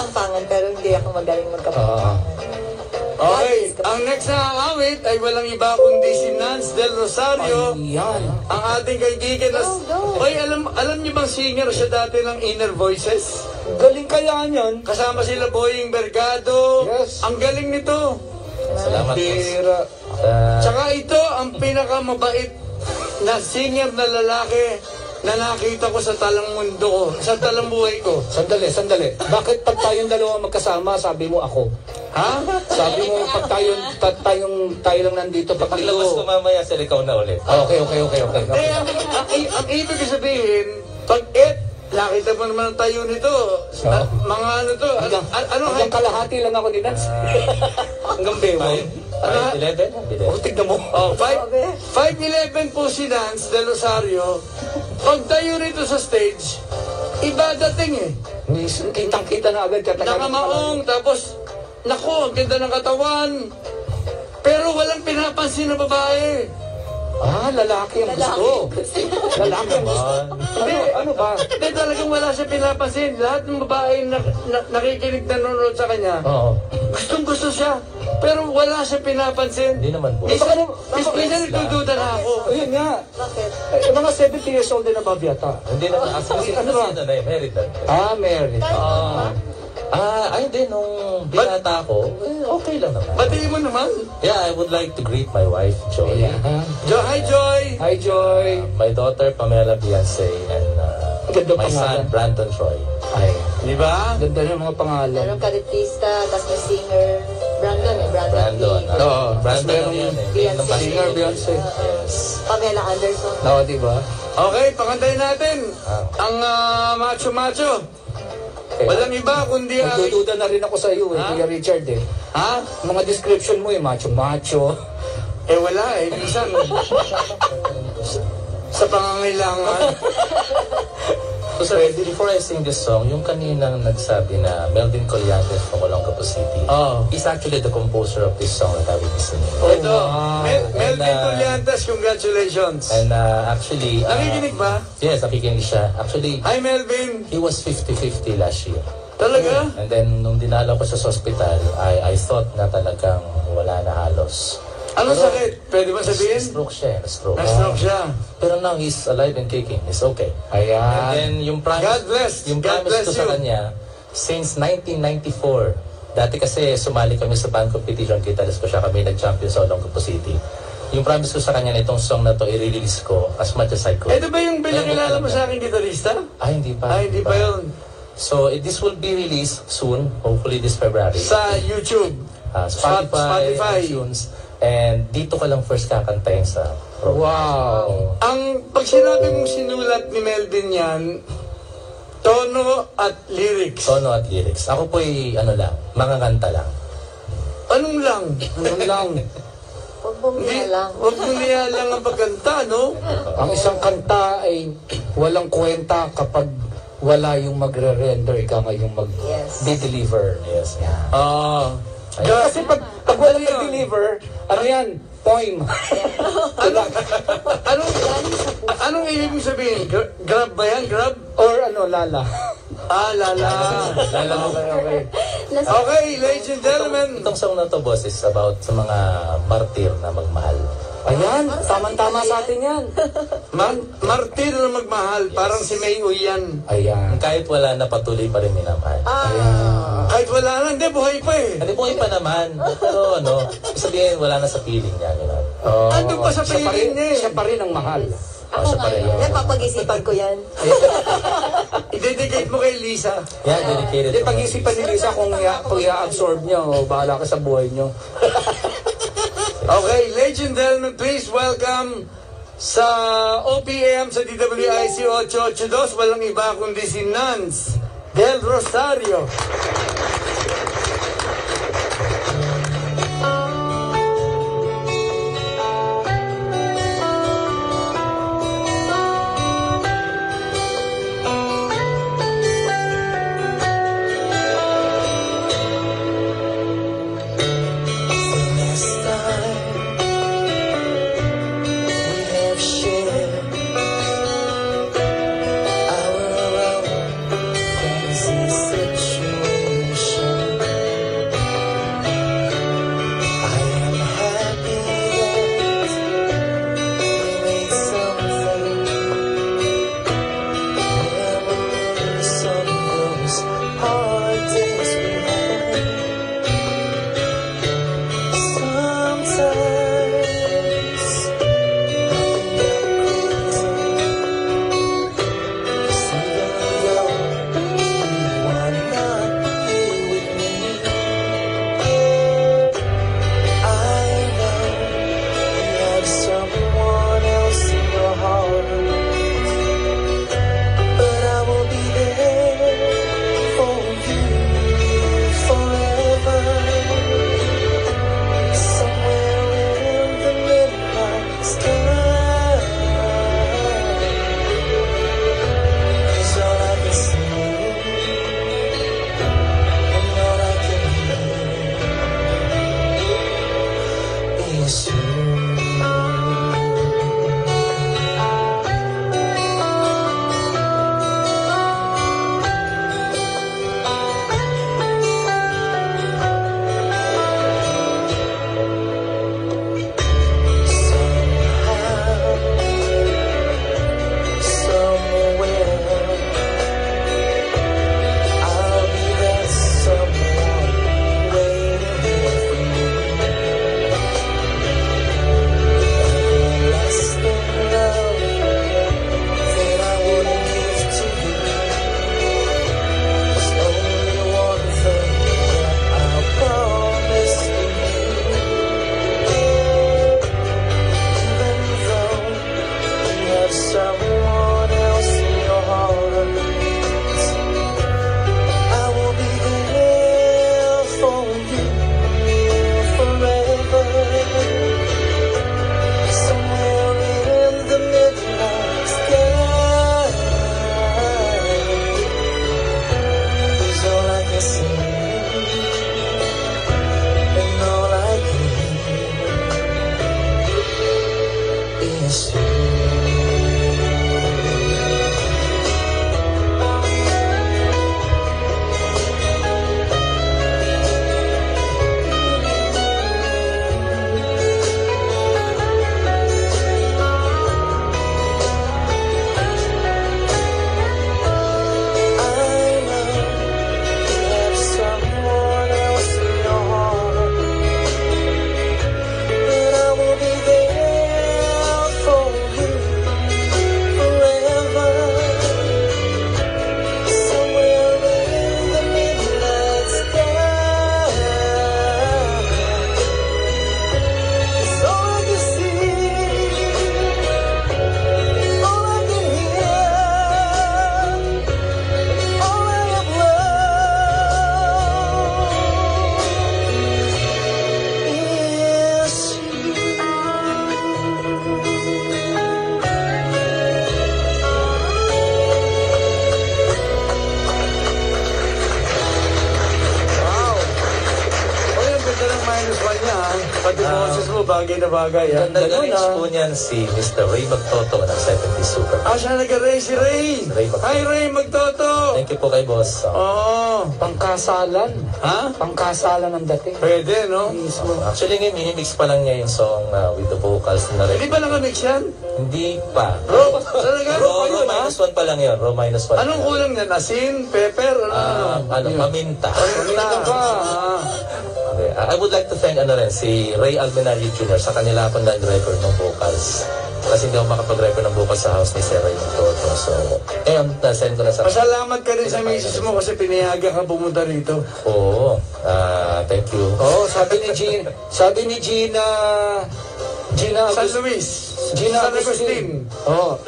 Kapampangan, pero hindi ako magaling magkapampangan. Okay, ang next na awit ay walang iba kundi si Nance Del Rosario. Ayan. Ang ating kaibigan na... Oy, alam niyo bang singer siya dati ng Inner Voices? Galing kaya niyan. Kasama sila Boying Bergado. Yes. Ang galing nito. Salamat, boss. Tira. Tsaka ito ang pinakamabait na singer na lalaki na nakita ko sa talang mundo ko, sa talang buhay ko. Sandali. Bakit pag tayong dalawa magkasama, sabi mo ako? Ha? Sabi mo pag tayo lang nandito Paglabas ko mamaya, sir, ikaw na ulit. Okay. Eh, ang ibig sabihin, pag nakita mo naman ang tayo nito, mga ano to, Hanggang kalahati lang ako ni Nance. Hanggang bewa. 5'11"? Tignan mo. 5'11" po si Nance Del Rosario. Pag tayo rito sa stage, iba dating eh. Kitang-kita na agad. Nakamaong, tapos, naku, ang ganda ng katawan. Pero walang pinapansin na babae. Lalaki ang gusto. Lalaki ang gusto. Ano ba? Hindi, talagang wala siya pinapansin. Lahat ng babae na nakikinig, nanonood sa kanya, gustong-gusto siya. Pero wala siya pinapansin. Hindi naman po. Minsan nagdududa na ako. Ayun nga. Bakit? Mga 70 years old din above yata. Hindi naman. Ano ba? Married na. Married. Hindi. Nung binata ko, okay lang naman. Batiin mo naman. Yeah, I would like to greet my wife, Joy. Hi, Joy! Hi, Joy. My daughter, Pamela Beyonce, and my son, Brandon Troy. Ay, Di ba? ganda ng mga pangalan. Meron karitista, tapos may singer. Brandon. Brandon. Brandon merong yan eh. Beyonce. Singer Beyonce. Yes. Pamela Anderson. Oo, di ba? Okay, pakantayin natin ang macho-macho. Walang iba kundi ang... Nagdududa na rin ako sa iyo Kuya Richard eh. Ha? Mga description mo macho-macho. Wala eh. Minsan, sa pangangailangan. So sir, before I sing this song, yung kaninang nagsabi na Melvin Colliantes from Olongapo City is actually the composer of this song that I will be singing. Ito, Melvin Colliantes, congratulations. And actually... Nakikinig ba? Yes, nakikinig siya. Actually, Hi, Melvin. he was 50-50 last year. Talaga? And then, nung dinala ko siya sa hospital, I thought na talagang wala na halos. Ano sakit? Pwede ba sabihin? Na-stroke siya. Na-stroke siya. Pero now, he's alive and kicking. He's okay. Ayan. And then, yung promise, God bless. yung God promise bless ko sa you. kanya, since 1994, dati kasi sumali kami sa band competition, guitarist ko siya, kami nag-champion sa Olongapo City. Yung promise ko sa kanya na itong song na to, i-release ko as much as I could. Ito ba yung pinakilala mo sa aking gitarista? Hindi pa. Hindi pa yun. So, this will be released soon, hopefully this February. Sa YouTube. Spotify, iTunes. And dito ka lang first kakantayin sa program. Wow. Pag sinabi mong sinulat ni Melvin yan, tono at lyrics. Tono at lyrics. Ako po mga kanta lang. Anong lang? Ano lang. Huwag mong niyalang. Huwag mo niyalang ang pagkanta, no? Ang isang kanta ay walang kwenta kapag wala yung magre-render, ikaw nga yung mag-deliver. Yes. Kasi pag walang mag-deliver, ano yan? Poem. Anong ibig mong sabihin? Grab ba yan? Grab? Or lala. Lala. Okay. Okay, ladies and gentlemen. Itong song na to, boss, is about sa mga martir na magmahal. Ayan, tamang-tama sa atin yan. Martir na magmahal, parang si May Uy yan. Ayan. Kahit wala na, patuloy pa rin minamahal. Kahit wala na, hindi, buhay pa eh. Hindi po pa naman. Pero sabihin, wala na sa feeling niya. Andun pa sa piling niya eh. Siya pa rin ang mahal. Ako ngayon. Napapag-isipan ko yan. I-dedicate mo kay Lisa. Yeah, dedicated. Hindi, pag-isipan ni Lisa kung i-absorb nyo, bahala ka sa buhay nyo. Okay, ladies and gentlemen, please welcome sa OPM sa DWIC 882, walang iba kundi si Nance Del Rosario. Our own crazy situation. Pati boses mo, bagay na bagay. Ah. Nag-arrange po niyan si Mr. Ray Magtoto ng 70s Super. Ah, siya nag-arrange si Ray. Ray Magtoto. Hi, Ray Magtoto. Thank you po kay boss. Oh. Pangkasalan. Ha? Pangkasalan ng dating. Pwede, no? Mismo. Actually ngayon, minimix pa lang niya yung song with the vocals na Hindi ba nakamix yan? Hindi pa. Talaga? Raw Ayun, ha? minus 1 pa lang yun. Raw minus 1. Anong kulang niyan? Asin? Pepper? Paminta. Paminta pa. Okay. I would like to thank si Ray Almenario Jr. sa kanila ako nag-record ng vocals. Kasi hindi ako makapag-record ng vocals sa house ni Sir Ray Magtoto. So, send ko na sa... Pasalamat ka rin sa misis mo kasi pinayagan ka pumunta rito. Oo. Thank you. Oo, sabi ni Gina San Luis. Gina San Agustin. Oo.